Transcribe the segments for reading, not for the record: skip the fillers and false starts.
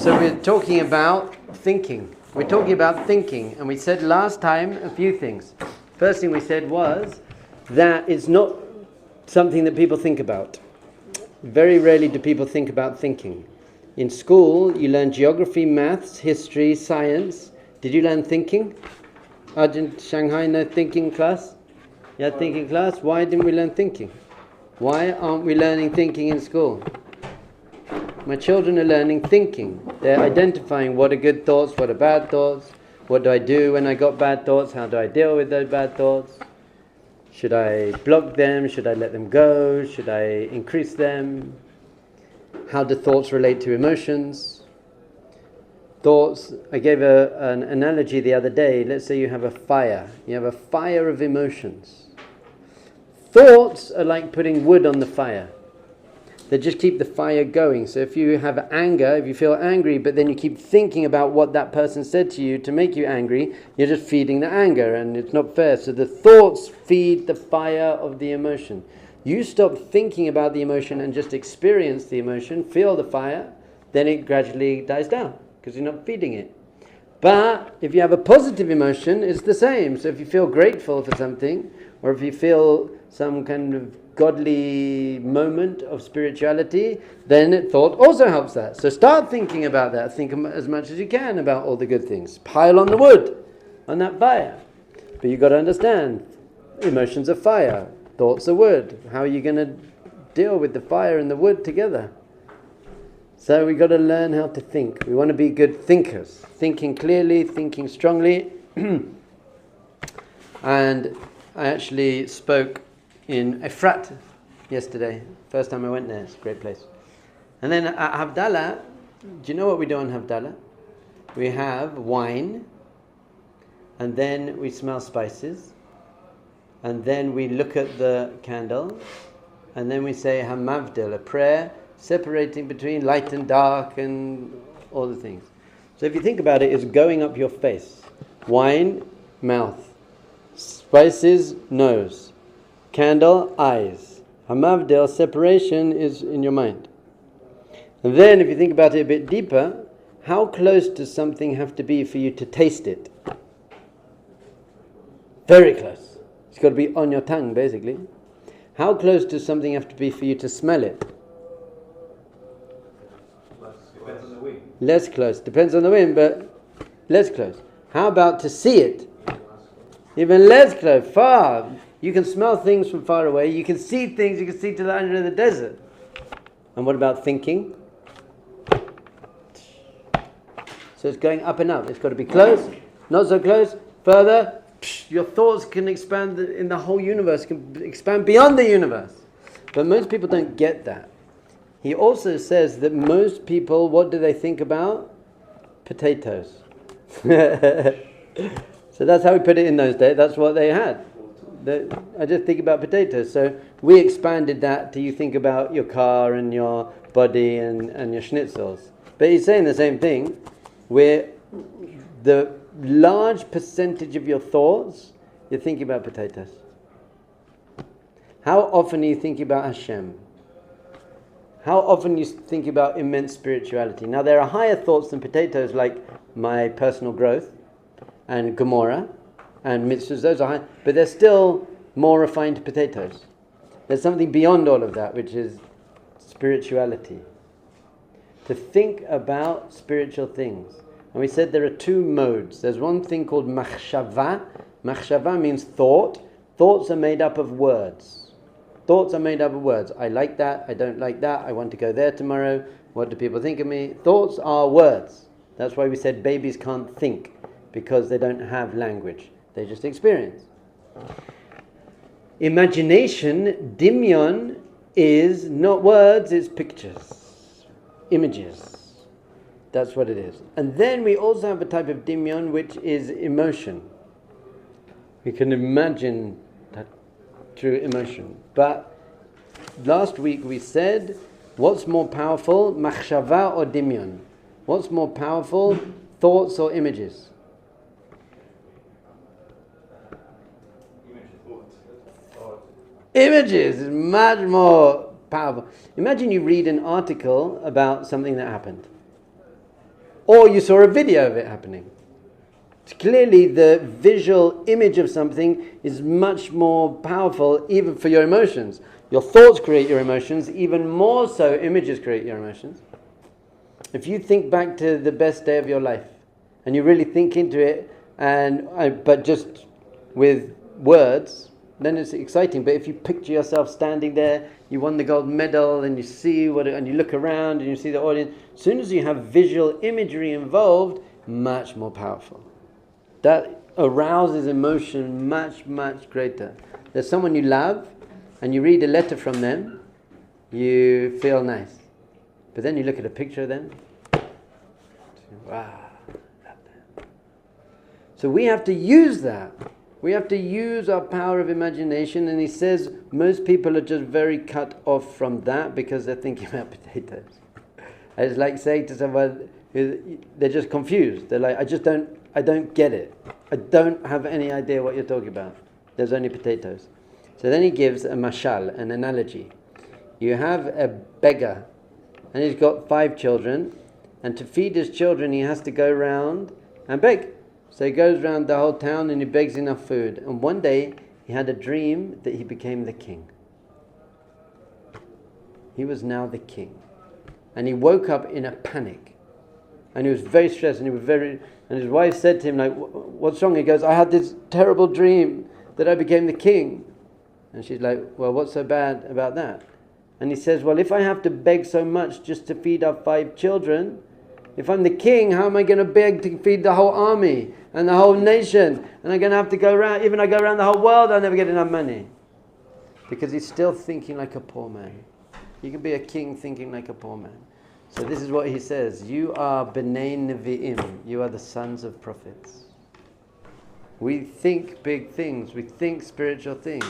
So we're talking about thinking. We're talking about thinking, and we said last time a few things. First thing we said was that it's not something that people think about. Very rarely do people think about thinking. In school, you learn geography, maths, history, science. Did you learn thinking? Argent, Shanghai, no thinking class? You had thinking class? Why didn't we learn thinking? Why aren't we learning thinking in school? My children are learning thinking. They're identifying what are good thoughts, what are bad thoughts. What do I do when I got bad thoughts? How do I deal with those bad thoughts? Should I block them? Should I let them go? Should I increase them? How do thoughts relate to emotions? Thoughts, I gave an analogy the other day. Let's say you have a fire. You have a fire of emotions. Thoughts are like putting wood on the fire. They just keep the fire going. So if you have anger, if you feel angry, but then you keep thinking about what that person said to you to make you angry, you're just feeding the anger, and it's not fair. So the thoughts feed the fire of the emotion. You stop thinking about the emotion and just experience the emotion, feel the fire, then it gradually dies down because you're not feeding it. But if you have a positive emotion, it's the same. So if you feel grateful for something, or if you feel some kind of godly moment of spirituality, then thought also helps that. So start thinking about that. Think as much as you can about all the good things. Pile on the wood on that fire. But you've got to understand, emotions are fire, thoughts are wood. How are you going to deal with the fire and the wood together? So we've got to learn how to think. We want to be good thinkers. Thinking clearly, thinking strongly. And I actually spoke in Efrat yesterday. First time I went there. It's a great place. And then at Havdalah, do you know what we do on Havdalah? We have wine, and then we smell spices, and then we look at the candle, and then we say Hamavdil, a prayer separating between light and dark and all the things. So if you think about it, it's going up your face. Wine, mouth. Spices, nose. Candle, eyes. Hamavdil, separation, is in your mind. And then if you think about it a bit deeper, how close does something have to be for you to taste it? Very close. It's got to be on your tongue, basically. How close does something have to be for you to smell it? Depends on the wind. Less close. Depends on the wind, but less close. How about to see it? Even less close. Far. You can smell things from far away. You can see things. You can see to the end of the desert. And what about thinking? So it's going up and up. It's got to be close, not so close, further. Your thoughts can expand in the whole universe, can expand beyond the universe. But most people don't get that. He also says that most people, what do they think about? Potatoes. So that's how we put it in those days. That's what they had. I just think about potatoes. So we expanded that to you think about your car and your body and your schnitzels. But he's saying the same thing, where the large percentage of your thoughts, you're thinking about potatoes. How often are you thinking about Hashem? How often you think about immense spirituality? Now there are higher thoughts than potatoes, like my personal growth and Gomorrah and mitzvahs. Those are high, but they're still more refined potatoes. There's something beyond all of that, which is spirituality. To think about spiritual things. And we said there are two modes. There's one thing called machshava. Machshava means thought. Thoughts are made up of words. Thoughts are made up of words. I like that, I don't like that, I want to go there tomorrow, what do people think of me? Thoughts are words. That's why we said babies can't think, because they don't have language. They just experience. Imagination, dimyon, is not words, it's pictures, images. That's what it is. And then we also have a type of dimyon, which is emotion. We can imagine that through emotion. But last week we said, what's more powerful, machshava or dimyon? What's more powerful, thoughts or images? Images is much more powerful. Imagine you read an article about something that happened. or you saw a video of it happening. Clearly the visual image of something is much more powerful even for your emotions. Your thoughts create your emotions, even more so images create your emotions. If you think back to the best day of your life and you really think into it, but just with words, then it's exciting. But if you picture yourself standing there, you won the gold medal, and you see and you look around and you see the audience, as soon as you have visual imagery involved, much more powerful. That arouses emotion much, much greater. There's someone you love, and you read a letter from them, you feel nice. But then you look at a picture of them, wow, love that. So we have to use that. We have to use our power of imagination, and he says most people are just very cut off from that because they're thinking about potatoes. It's like saying to someone, they're just confused. They're like, I don't get it. I don't have any idea what you're talking about. There's only potatoes. So then he gives a mashal, an analogy. You have a beggar, and he's got 5 children, and to feed his children he has to go round and beg. So he goes around the whole town and he begs enough food. And one day he had a dream that he became the king. He was now the king. And he woke up in a panic. And he was very stressed, and and his wife said to him, like, what's wrong? He goes, I had this terrible dream that I became the king. And she's like, well, what's so bad about that? And he says, well, if I have to beg so much just to feed our 5 children, if I'm the king, how am I going to beg to feed the whole army and the whole nation? And I'm going to have to go around, even if I go around the whole world, I'll never get enough money. Because he's still thinking like a poor man. You can be a king thinking like a poor man. So this is what he says. You are Bnei Nevi'im. You are the sons of prophets. We think big things. We think spiritual things.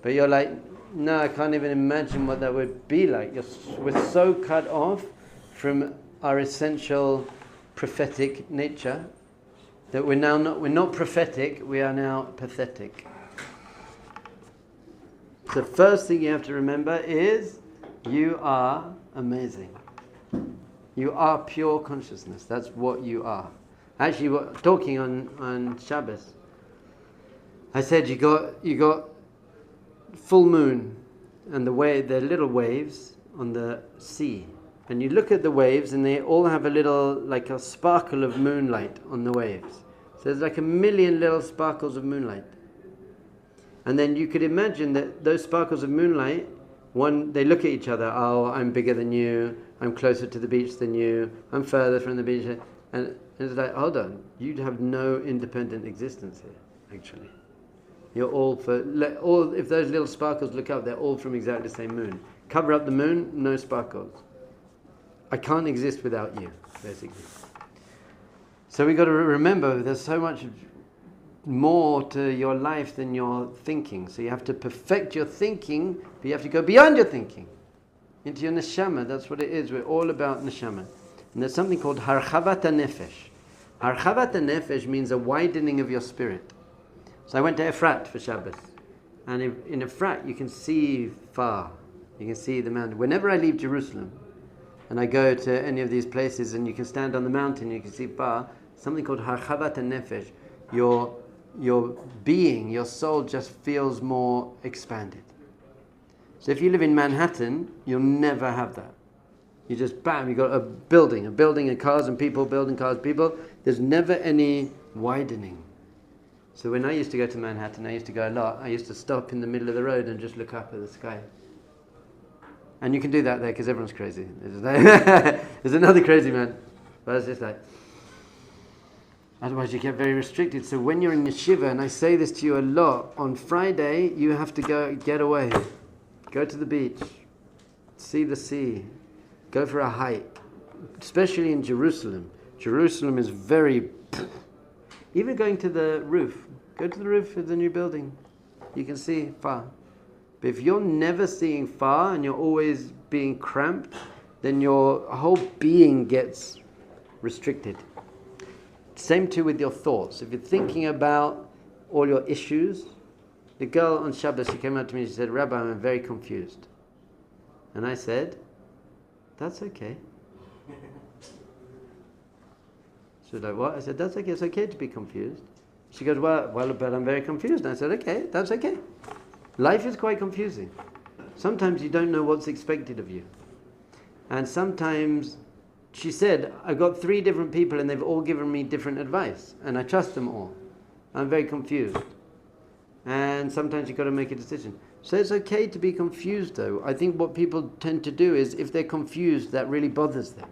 But you're like, no, I can't even imagine what that would be like. We're so cut off from our essential prophetic nature that we're not prophetic, we are now pathetic. The first thing you have to remember is you are amazing. You are pure consciousness. That's what you are. Actually, talking on Shabbos, I said you got full moon and the little waves on the sea. And you look at the waves and they all have like a sparkle of moonlight on the waves. So there's like 1,000,000 little sparkles of moonlight. And then you could imagine that those sparkles of moonlight, they look at each other. Oh, I'm bigger than you. I'm closer to the beach than you. I'm further from the beach. And it's like, hold on. You have no independent existence here, actually. You're if those little sparkles look up, they're all from exactly the same moon. Cover up the moon, no sparkles. I can't exist without you, basically. So we've got to remember there's so much more to your life than your thinking. So you have to perfect your thinking, but you have to go beyond your thinking, into your neshama. That's what it is. We're all about neshama. And there's something called harchavat nefesh. Harchavat nefesh means a widening of your spirit. So I went to Efrat for Shabbos. And in Efrat you can see far. You can see the mountain. Whenever I leave Jerusalem, and I go to any of these places and you can stand on the mountain, you can see far, something called harchavat nefesh. Your being, your soul just feels more expanded. So if you live in Manhattan, you'll never have that. You just, bam, you've got a building and cars and people, building cars, people. There's never any widening. So when I used to go to Manhattan, I used to go a lot, I used to stop in the middle of the road and just look up at the sky. And you can do that there because everyone's crazy. There's another crazy man. But it's just like, otherwise you get very restricted. So when you're in yeshiva, and I say this to you a lot, on Friday you have to get away. Go to the beach. See the sea. Go for a hike. Especially in Jerusalem. Jerusalem is very... Even going to the roof. Go to the roof of the new building. You can see far. But if you're never seeing far and you're always being cramped, then your whole being gets restricted. Same too with your thoughts. If you're thinking about all your issues, the girl on Shabbos, she came up to me and she said, Rabbi, I'm very confused. And I said, that's okay. She was like, what? I said, that's okay, it's okay to be confused. She goes, well, but I'm very confused. And I said, okay, that's okay. Life is quite confusing. Sometimes you don't know what's expected of you. And sometimes, she said, I've got 3 different people and they've all given me different advice. And I trust them all. I'm very confused. And sometimes you've got to make a decision. So it's okay to be confused though. I think what people tend to do is, if they're confused, that really bothers them.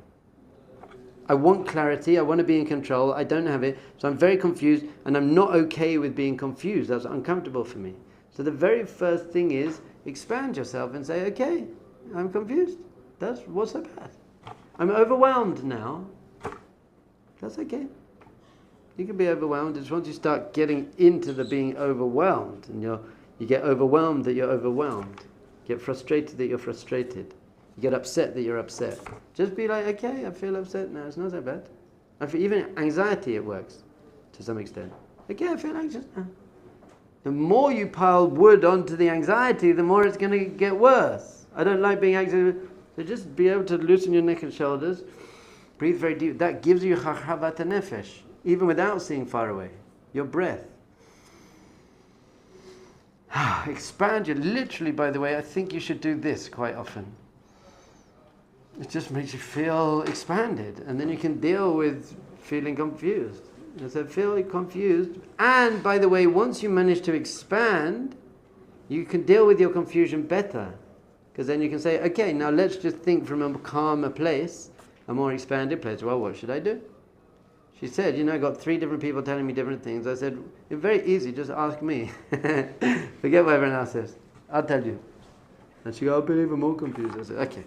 I want clarity, I want to be in control, I don't have it, so I'm very confused, and I'm not okay with being confused. That's uncomfortable for me. So the very first thing is, expand yourself and say, okay, I'm confused. What's so bad? I'm overwhelmed now. That's okay. You can be overwhelmed. It's once you start getting into the being overwhelmed, and you get overwhelmed that you're overwhelmed. You get frustrated that you're frustrated. You get upset that you're upset. Just be like, okay, I feel upset now. It's not so bad. Even anxiety, it works to some extent. Okay, I feel anxious now. The more you pile wood onto the anxiety, the more it's going to get worse. I don't like being anxious. So just be able to loosen your neck and shoulders. Breathe very deep. That gives you chachavat nefesh, even without seeing far away. Your breath. Expand your... Literally, by the way, I think you should do this quite often. It just makes you feel expanded, and then you can deal with feeling confused. And so feel confused, and by the way, once you manage to expand, you can deal with your confusion better, because then you can say, okay, now let's just think from a calmer place, a more expanded place. Well, what should I do? She said, I got 3 different people telling me different things. I said, it's very easy, just ask me. Forget what everyone else says. I'll tell you. And she goes, I'll be even more confused. I said, okay.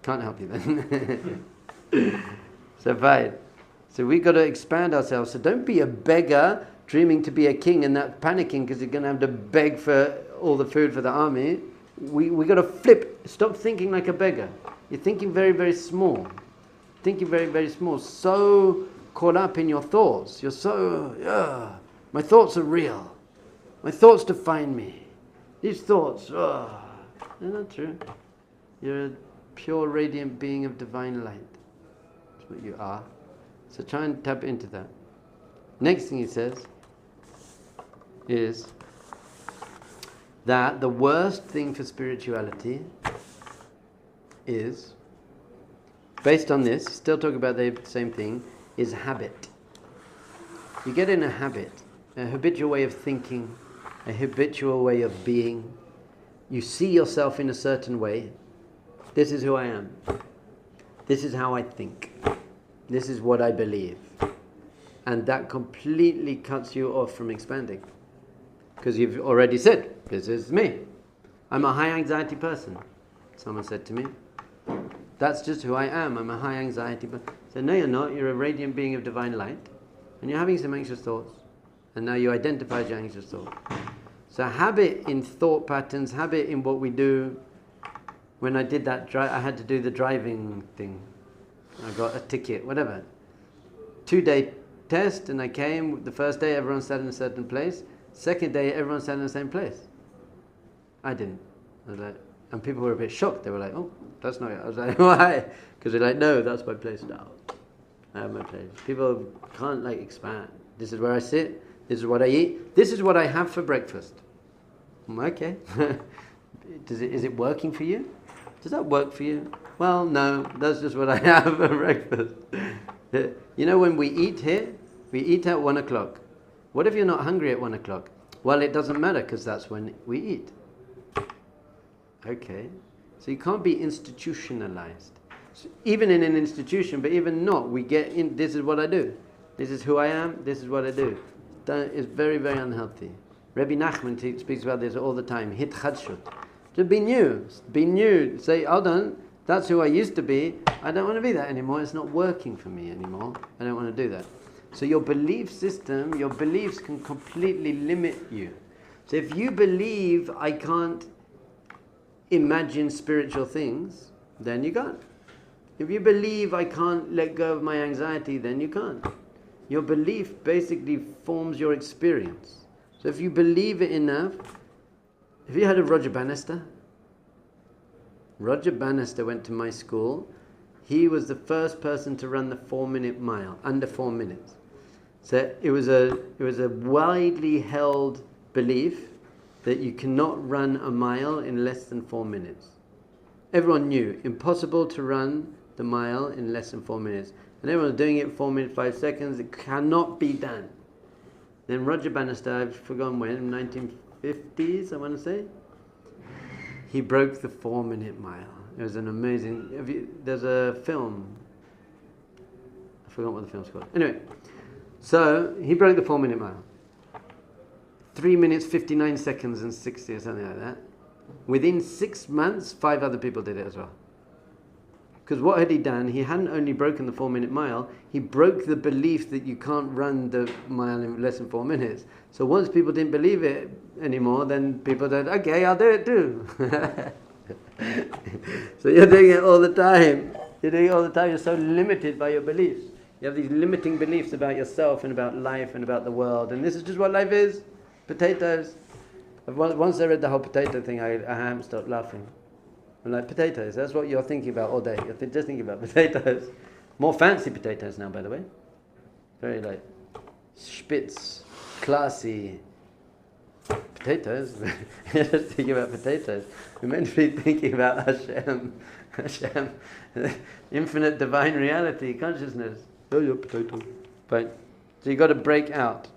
Can't help you then. So fine. So we've got to expand ourselves. So don't be a beggar dreaming to be a king and not panicking because you're going to have to beg for all the food for the army. We got to flip. Stop thinking like a beggar. You're thinking very, very small. Thinking very, very small. So caught up in your thoughts. You're so, my thoughts are real. My thoughts define me. These thoughts, they're not true. You're a pure radiant being of divine light. That's what you are. So try and tap into that. Next thing he says is that the worst thing for spirituality is, based on this, still talking about the same thing, is habit. You get in a habit, a habitual way of thinking, a habitual way of being. You see yourself in a certain way. This is who I am. This is how I think. This is what I believe. And that completely cuts you off from expanding. Because you've already said, this is me. I'm a high anxiety person. Someone said to me, that's just who I am. I'm a high anxiety person. I said, no, you're not. You're a radiant being of divine light. And you're having some anxious thoughts. And now you identified your anxious thoughts. So habit in thought patterns, habit in what we do. When I did that, I had to do the driving thing. I got a ticket, whatever. 2-day test, and I came. The first day, everyone sat in a certain place. Second day, everyone sat in the same place. I didn't. I was like, and people were a bit shocked. They were like, oh, that's not it. I was like, why? Because they're like, no, that's my place now. I have my place. People can't expand. This is where I sit. This is what I eat. This is what I have for breakfast. Okay. Is it working for you? Does that work for you? Well, no, that's just what I have for breakfast. When we eat here, we eat at 1 o'clock. What if you're not hungry at 1 o'clock? Well, it doesn't matter because that's when we eat. Okay. So you can't be institutionalized. So even in an institution, but even not, we get in, this is what I do. This is who I am, this is what I do. It's very, very unhealthy. Rabbi Nachman speaks about this all the time. Hitchadshut. To be new. Be new. Say, hold on, that's who I used to be. I don't want to be that anymore. It's not working for me anymore. I don't want to do that. So your belief system, your beliefs can completely limit you. So if you believe I can't imagine spiritual things, then you can't. If you believe I can't let go of my anxiety, then you can't. Your belief basically forms your experience. So if you believe it enough, have you heard of Roger Bannister? Roger Bannister went to my school he was the first person to run the 4-minute mile, under 4 minutes. So it was a widely held belief that you cannot run a mile in less than 4 minutes. Everyone knew, impossible to run the mile in less than 4 minutes. And everyone was doing it 4 minutes, 5 seconds. It cannot be done. Then Roger Bannister, I've forgotten when, 1950s, I want to say, he broke the 4-minute mile. It was an amazing... there's a film. I forgot what the film's called. Anyway, so he broke the 4-minute mile. 3 minutes, 59 seconds and 60 or something like that. Within 6 months, 5 other people did it as well. Because what had he done? He hadn't only broken the 4-minute mile, he broke the belief that you can't run the mile in less than 4 minutes. So once people didn't believe it anymore, then people said, okay, I'll do it too. So you're doing it all the time. You're doing it all the time. You're so limited by your beliefs. You have these limiting beliefs about yourself and about life and about the world. And this is just what life is. Potatoes. Once I read the whole potato thing, I haven't stopped laughing. I'm like, potatoes, that's what you're thinking about all day. You're just thinking about potatoes. More fancy potatoes now, by the way. Very like spitz, classy potatoes. You're just thinking about potatoes. We're meant to be thinking about Hashem, infinite divine reality, consciousness. Oh, you're potato. Right. So you've got to break out.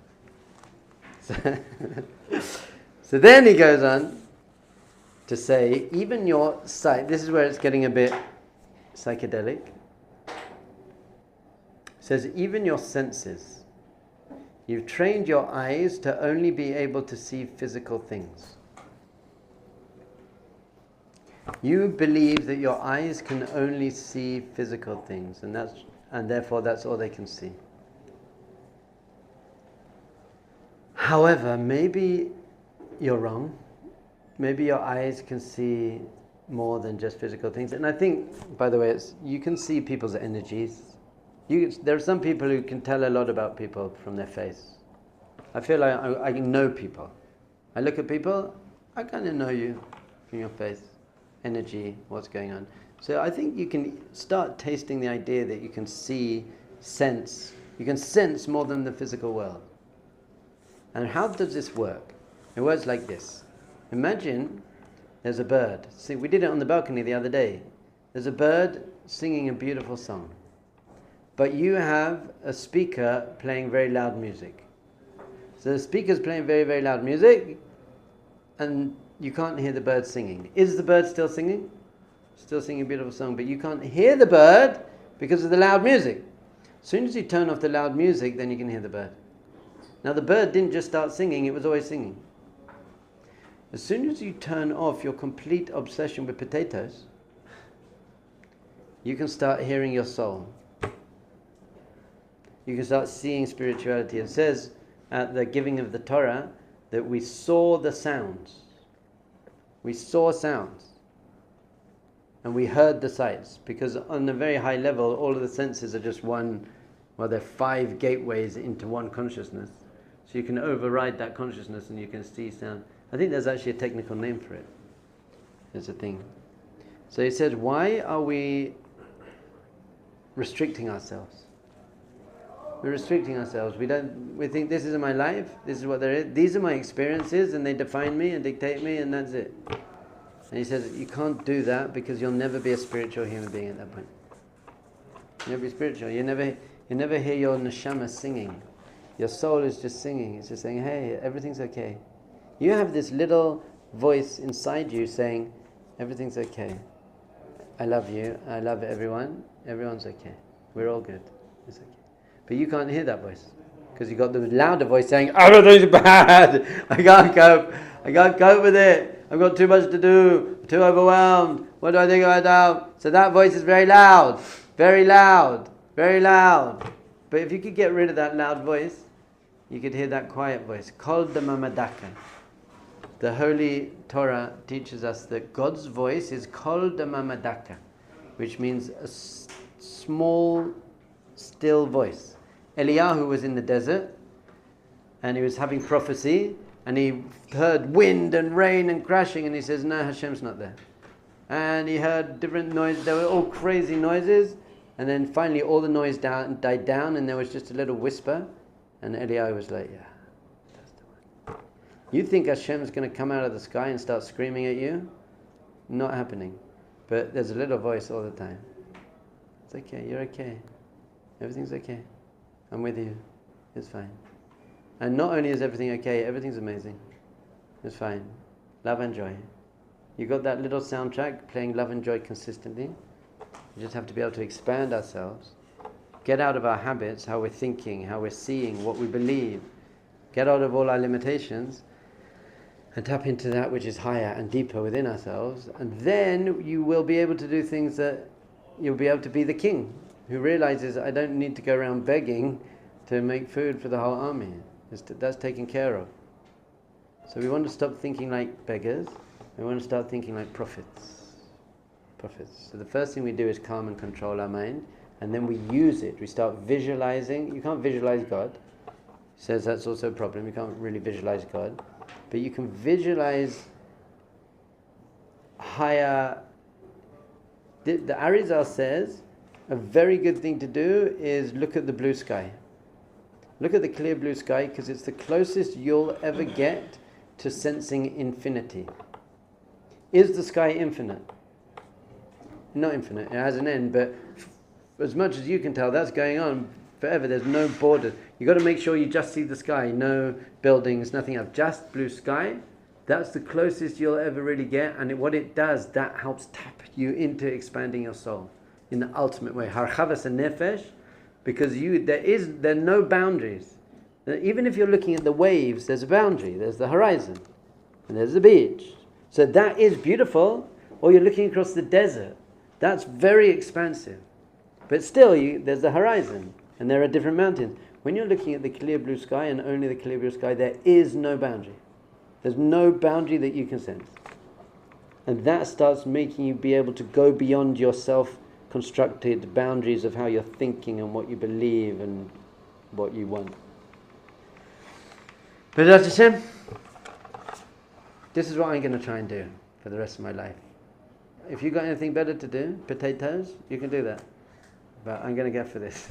So then he goes on to say, even your sight, this is where it's getting a bit psychedelic. It says, even your senses, you've trained your eyes to only be able to see physical things. You believe that your eyes can only see physical things, and therefore that's all they can see. However, maybe you're wrong. Maybe your eyes can see more than just physical things. And I think, by the way, you can see people's energies. There are some people who can tell a lot about people from their face. I feel like I know people. I look at people, I kind of know you from your face, energy, what's going on. So I think you can start tasting the idea that you can see, sense. You can sense more than the physical world. And how does this work? It works like this. Imagine there's a bird. See, we did it on the balcony the other day. There's a bird singing a beautiful song. But you have a speaker playing very loud music. So the speaker's playing very, very loud music, and you can't hear the bird singing. Is the bird still singing? Still singing a beautiful song, but you can't hear the bird because of the loud music. As soon as you turn off the loud music, then you can hear the bird. Now the bird didn't just start singing, it was always singing. As soon as you turn off your complete obsession with potatoes, you can start hearing your soul. You can start seeing spirituality. It says at the giving of the Torah that we saw the sounds. We saw sounds. And we heard the sights. Because on a very high level, all of the senses are just one, well, they're 5 gateways into one consciousness. So you can override that consciousness and you can see sound. I think there's actually a technical name for it. There's a thing. So he said, why are we restricting ourselves? We're restricting ourselves. We think this is my life, this is what there is, these are my experiences, and they define me and dictate me, and that's it. And he says, you can't do that because you'll never be a spiritual human being at that point. You'll never be spiritual. You never hear your neshama singing. Your soul is just singing. It's just saying, hey, everything's okay. You have this little voice inside you saying, everything's okay. I love you. I love everyone. Everyone's okay. We're all good. It's okay. But you can't hear that voice because you've got the louder voice saying, everything's bad. I can't cope. I can't cope with it. I've got too much to do. I'm too overwhelmed. What do I think about now? So that voice is very loud. Very loud. Very loud. But if you could get rid of that loud voice, you could hear that quiet voice. Kol damamadaka. The Holy Torah teaches us that God's voice is Kol damamadaka, which means a small, still voice. Eliyahu was in the desert, and he was having prophecy, and he heard wind and rain and crashing, and he says, no, Hashem's not there. And he heard different noises. There were all crazy noises. And then finally all the noise died down, and there was just a little whisper. And Eliyahu was like, yeah, that's the one. You think Hashem's going to come out of the sky and start screaming at you? Not happening. But there's a little voice all the time. It's okay, you're okay. Everything's okay. I'm with you. It's fine. And not only is everything okay, everything's amazing. It's fine. Love and joy. You got that little soundtrack playing love and joy consistently. We just have to be able to expand ourselves, get out of our habits, how we're thinking, how we're seeing, what we believe, get out of all our limitations, and tap into that which is higher and deeper within ourselves. And then you will be able to do things that you'll be able to be the king who realizes, I don't need to go around begging to make food for the whole army. That's taken care of. So we want to stop thinking like beggars. We want to start thinking like prophets. So the first thing we do is calm and control our mind, and then we use it. We start visualizing. You can't visualize God. He says that's also a problem. You can't really visualize God. But you can visualize higher. The Arizal says a very good thing to do is look at the blue sky. Look at the clear blue sky, because it's the closest you'll ever get to sensing infinity. Is the sky infinite? Not infinite, it has an end, but as much as you can tell, that's going on forever. There's no borders. You've got to make sure you just see the sky, no buildings, nothing else, just blue sky. That's the closest you'll ever really get, and what it does, that helps tap you into expanding your soul in the ultimate way. Harchavas nefesh, because there are no boundaries. Even if you're looking at the waves, there's a boundary. There's the horizon, and there's the beach. So that is beautiful. Or you're looking across the desert. That's very expansive. But still, there's the horizon, and there are different mountains. When you're looking at the clear blue sky, and only the clear blue sky, there is no boundary. There's no boundary that you can sense. And that starts making you be able to go beyond your self-constructed boundaries of how you're thinking and what you believe and what you want. But Hashem, this is what I'm going to try and do for the rest of my life. If you've got anything better to do, potatoes, you can do that. But I'm going to go for this.